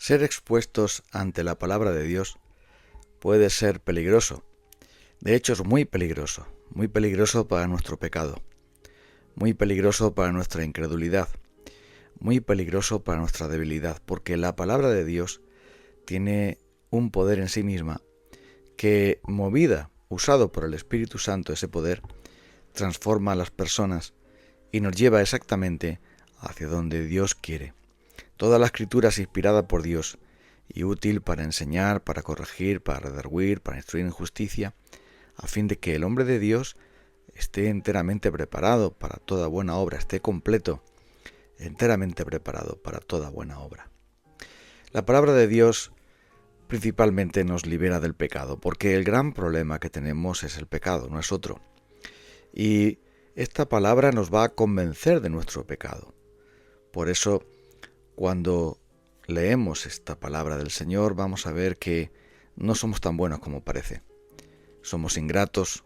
Ser expuestos ante la palabra de Dios puede ser peligroso. De hecho, es muy peligroso para nuestro pecado, muy peligroso para nuestra incredulidad, muy peligroso para nuestra debilidad, porque la palabra de Dios tiene un poder en sí misma que, usado por el Espíritu Santo, ese poder transforma a las personas y nos lleva exactamente hacia donde Dios quiere. Toda la Escritura es inspirada por Dios y útil para enseñar, para corregir, para redarguir, para instruir en justicia, a fin de que el hombre de Dios esté enteramente preparado para toda buena obra, esté completo, enteramente preparado para toda buena obra. La palabra de Dios principalmente nos libera del pecado, porque el gran problema que tenemos es el pecado, no es otro. Y esta palabra nos va a convencer de nuestro pecado. Por eso, cuando leemos esta palabra del Señor, vamos a ver que no somos tan buenos como parece. Somos ingratos,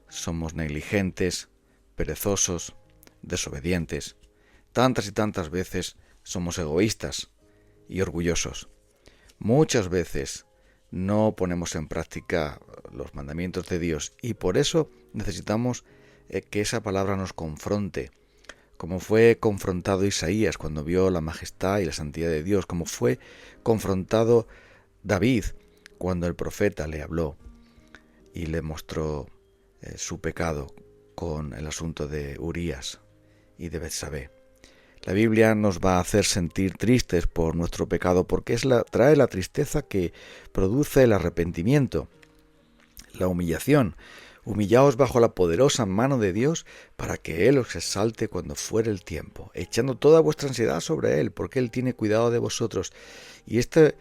somos negligentes, perezosos, desobedientes. Tantas y tantas veces somos egoístas y orgullosos. Muchas veces no ponemos en práctica los mandamientos de Dios y por eso necesitamos que esa palabra nos confronte, como fue confrontado Isaías cuando vio la majestad y la santidad de Dios, como fue confrontado David cuando el profeta le habló y le mostró su pecado con el asunto de Urías y de Betsabé. La Biblia nos va a hacer sentir tristes por nuestro pecado porque trae la tristeza que produce el arrepentimiento, la humillación. Humillaos bajo la poderosa mano de Dios para que Él os exalte cuando fuere el tiempo, echando toda vuestra ansiedad sobre Él, porque Él tiene cuidado de vosotros. Y este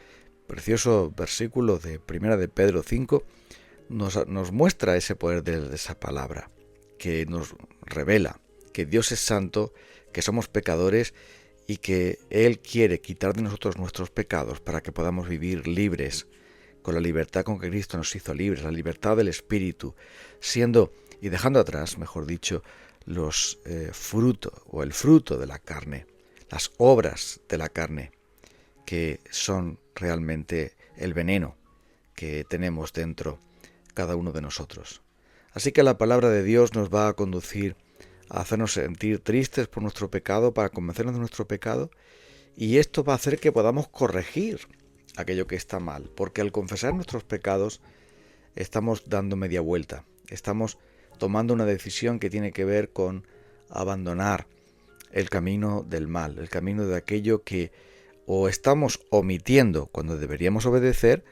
precioso versículo de 1 de Pedro 5 nos muestra ese poder de esa palabra, que nos revela que Dios es santo, que somos pecadores y que Él quiere quitar de nosotros nuestros pecados para que podamos vivir libres, con la libertad con que Cristo nos hizo libres, la libertad del Espíritu, siendo y dejando atrás, mejor dicho, los frutos o el fruto de la carne, las obras de la carne, que son realmente el veneno que tenemos dentro cada uno de nosotros. Así que la palabra de Dios nos va a conducir a hacernos sentir tristes por nuestro pecado, para convencernos de nuestro pecado, y esto va a hacer que podamos corregir aquello que está mal, porque al confesar nuestros pecados estamos dando media vuelta, estamos tomando una decisión que tiene que ver con abandonar el camino del mal, el camino de aquello que o estamos omitiendo cuando deberíamos obedecer,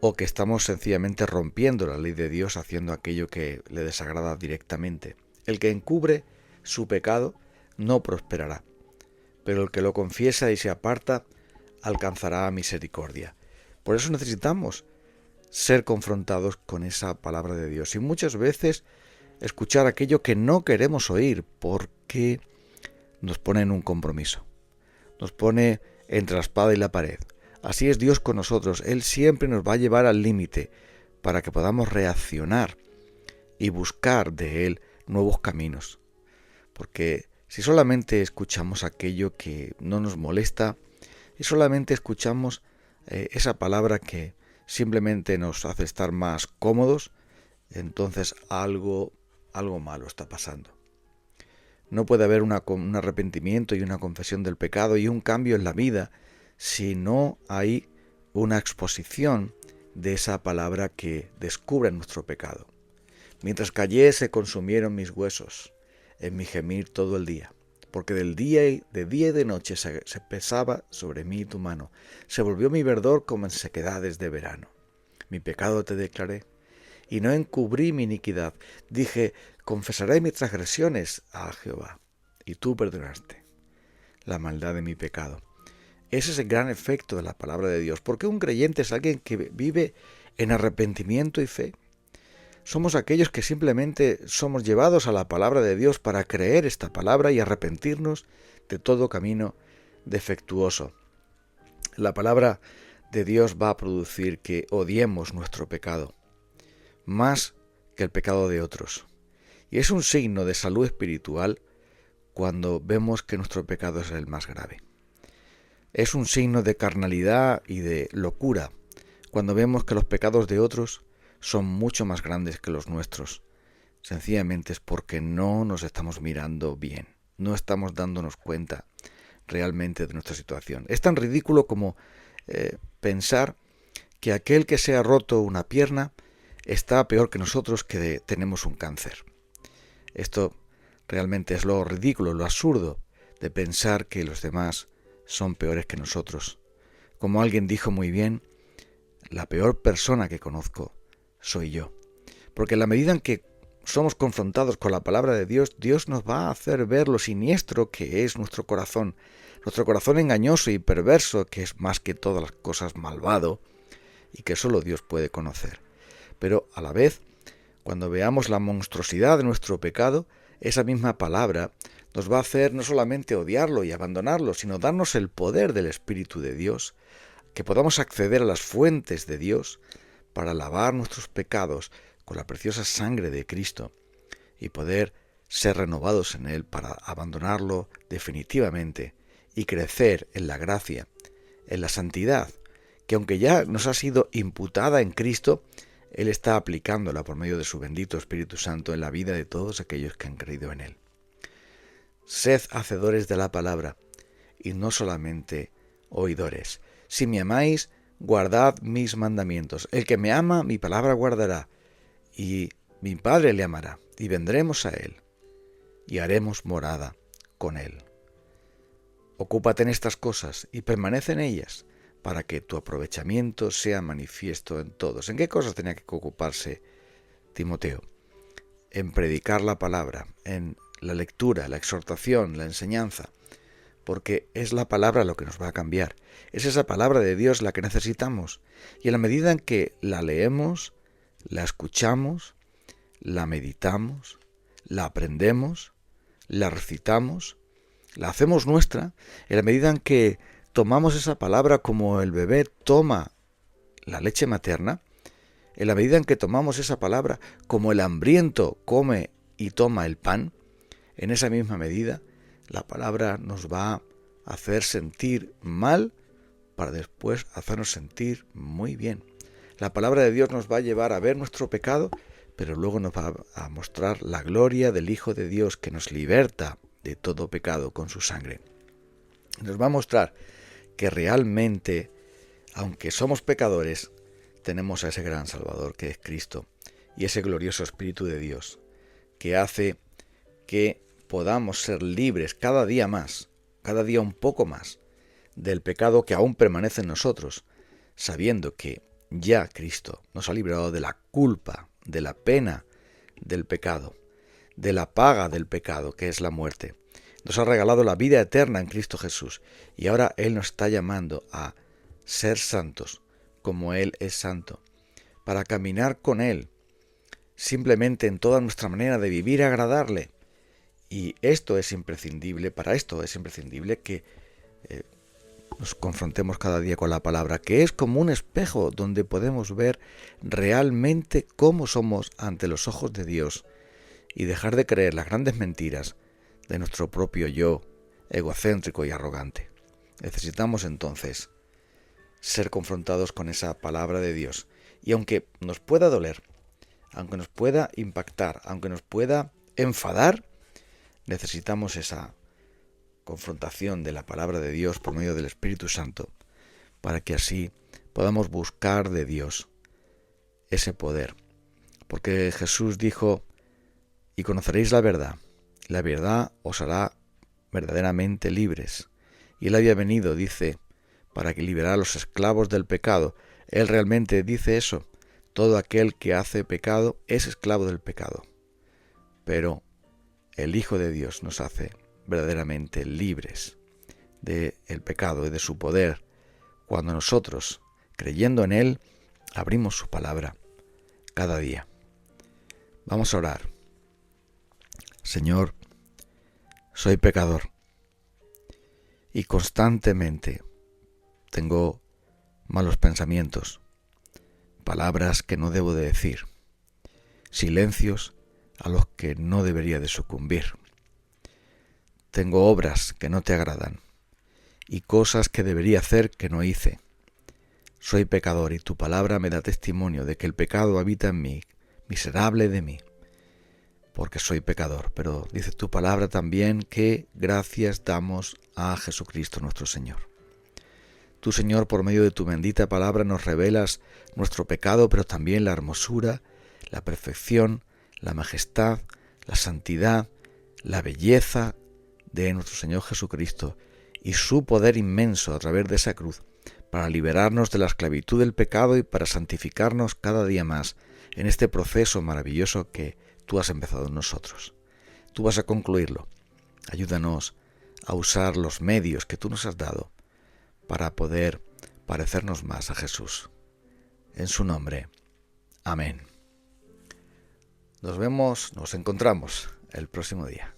o que estamos sencillamente rompiendo la ley de Dios haciendo aquello que le desagrada directamente. El que encubre su pecado no prosperará, pero el que lo confiesa y se aparta alcanzará misericordia. Por eso necesitamos ser confrontados con esa palabra de Dios y muchas veces escuchar aquello que no queremos oír porque nos pone en un compromiso, nos pone entre la espada y la pared. Así es Dios con nosotros, Él siempre nos va a llevar al límite para que podamos reaccionar y buscar de Él nuevos caminos. Porque si solamente escuchamos aquello que no nos molesta y solamente escuchamos esa palabra que simplemente nos hace estar más cómodos, entonces algo malo está pasando. No puede haber un arrepentimiento y una confesión del pecado y un cambio en la vida si no hay una exposición de esa palabra que descubre nuestro pecado. Mientras callé se consumieron mis huesos en mi gemir todo el día, porque de día y de noche se pesaba sobre mí tu mano, se volvió mi verdor como en sequedades de verano. Mi pecado te declaré, y no encubrí mi iniquidad. Dije, confesaré mis transgresiones a Jehová, y tú perdonaste la maldad de mi pecado. Ese es el gran efecto de la palabra de Dios, porque un creyente es alguien que vive en arrepentimiento y fe. Somos aquellos que simplemente somos llevados a la palabra de Dios para creer esta palabra y arrepentirnos de todo camino defectuoso. La palabra de Dios va a producir que odiemos nuestro pecado, más que el pecado de otros. Y es un signo de salud espiritual cuando vemos que nuestro pecado es el más grave. Es un signo de carnalidad y de locura cuando vemos que los pecados de otros son mucho más grandes que los nuestros. Sencillamente es porque no nos estamos mirando bien, no estamos dándonos cuenta realmente de nuestra situación. Es tan ridículo como pensar que aquel que se ha roto una pierna está peor que nosotros que tenemos un cáncer. Esto realmente es lo ridículo, lo absurdo de pensar que los demás son peores que nosotros. Como alguien dijo muy bien, la peor persona que conozco soy yo. Porque en la medida en que somos confrontados con la palabra de Dios, Dios nos va a hacer ver lo siniestro que es nuestro corazón engañoso y perverso, que es más que todas las cosas malvado y que solo Dios puede conocer. Pero a la vez, cuando veamos la monstruosidad de nuestro pecado, esa misma palabra nos va a hacer no solamente odiarlo y abandonarlo, sino darnos el poder del Espíritu de Dios, que podamos acceder a las fuentes de Dios para lavar nuestros pecados con la preciosa sangre de Cristo y poder ser renovados en Él para abandonarlo definitivamente y crecer en la gracia, en la santidad, que aunque ya nos ha sido imputada en Cristo, Él está aplicándola por medio de su bendito Espíritu Santo en la vida de todos aquellos que han creído en Él. Sed hacedores de la palabra y no solamente oidores. Si me amáis, guardad mis mandamientos. El que me ama, mi palabra guardará, y mi Padre le amará, y vendremos a Él, y haremos morada con Él. Ocúpate en estas cosas y permanece en ellas, para que tu aprovechamiento sea manifiesto en todos. ¿En qué cosas tenía que ocuparse Timoteo? En predicar la palabra, en la lectura, la exhortación, la enseñanza, porque es la palabra lo que nos va a cambiar. Es esa palabra de Dios la que necesitamos. Y en la medida en que la leemos, la escuchamos, la meditamos, la aprendemos, la recitamos, la hacemos nuestra, en la medida en que tomamos esa palabra como el bebé toma la leche materna, en la medida en que tomamos esa palabra como el hambriento come y toma el pan, en esa misma medida la palabra nos va a hacer sentir mal para después hacernos sentir muy bien. La palabra de Dios nos va a llevar a ver nuestro pecado, pero luego nos va a mostrar la gloria del Hijo de Dios que nos liberta de todo pecado con su sangre. Nos va a mostrar que realmente, aunque somos pecadores, tenemos a ese gran Salvador que es Cristo y ese glorioso Espíritu de Dios que hace que podamos ser libres cada día más, cada día un poco más, del pecado que aún permanece en nosotros, sabiendo que ya Cristo nos ha librado de la culpa, de la pena del pecado, de la paga del pecado, que es la muerte. Nos ha regalado la vida eterna en Cristo Jesús y ahora Él nos está llamando a ser santos como Él es santo, para caminar con Él, simplemente en toda nuestra manera de vivir, agradarle. Y esto es imprescindible, para esto es imprescindible que nos confrontemos cada día con la palabra, que es como un espejo donde podemos ver realmente cómo somos ante los ojos de Dios y dejar de creer las grandes mentiras de nuestro propio yo, egocéntrico y arrogante. Necesitamos entonces ser confrontados con esa palabra de Dios. Y aunque nos pueda doler, aunque nos pueda impactar, aunque nos pueda enfadar, necesitamos esa confrontación de la palabra de Dios por medio del Espíritu Santo, para que así podamos buscar de Dios ese poder. Porque Jesús dijo, y conoceréis la verdad os hará verdaderamente libres. Y Él había venido, dice, para que liberara a los esclavos del pecado. Él realmente dice eso. Todo aquel que hace pecado es esclavo del pecado. Pero el Hijo de Dios nos hace verdaderamente libres del pecado y de su poder, cuando nosotros, creyendo en Él, abrimos su palabra cada día. Vamos a orar. Señor, soy pecador y constantemente tengo malos pensamientos, palabras que no debo de decir, silencios a los que no debería de sucumbir. Tengo obras que no te agradan y cosas que debería hacer que no hice. Soy pecador y tu palabra me da testimonio de que el pecado habita en mí, miserable de mí, porque soy pecador. Pero dice tu palabra también que gracias damos a Jesucristo nuestro Señor. Tú, Señor, por medio de tu bendita palabra nos revelas nuestro pecado, pero también la hermosura, la perfección, la majestad, la santidad, la belleza de nuestro Señor Jesucristo y su poder inmenso a través de esa cruz para liberarnos de la esclavitud del pecado y para santificarnos cada día más en este proceso maravilloso que tú has empezado en nosotros. Tú vas a concluirlo. Ayúdanos a usar los medios que tú nos has dado para poder parecernos más a Jesús. En su nombre. Amén. Nos encontramos el próximo día.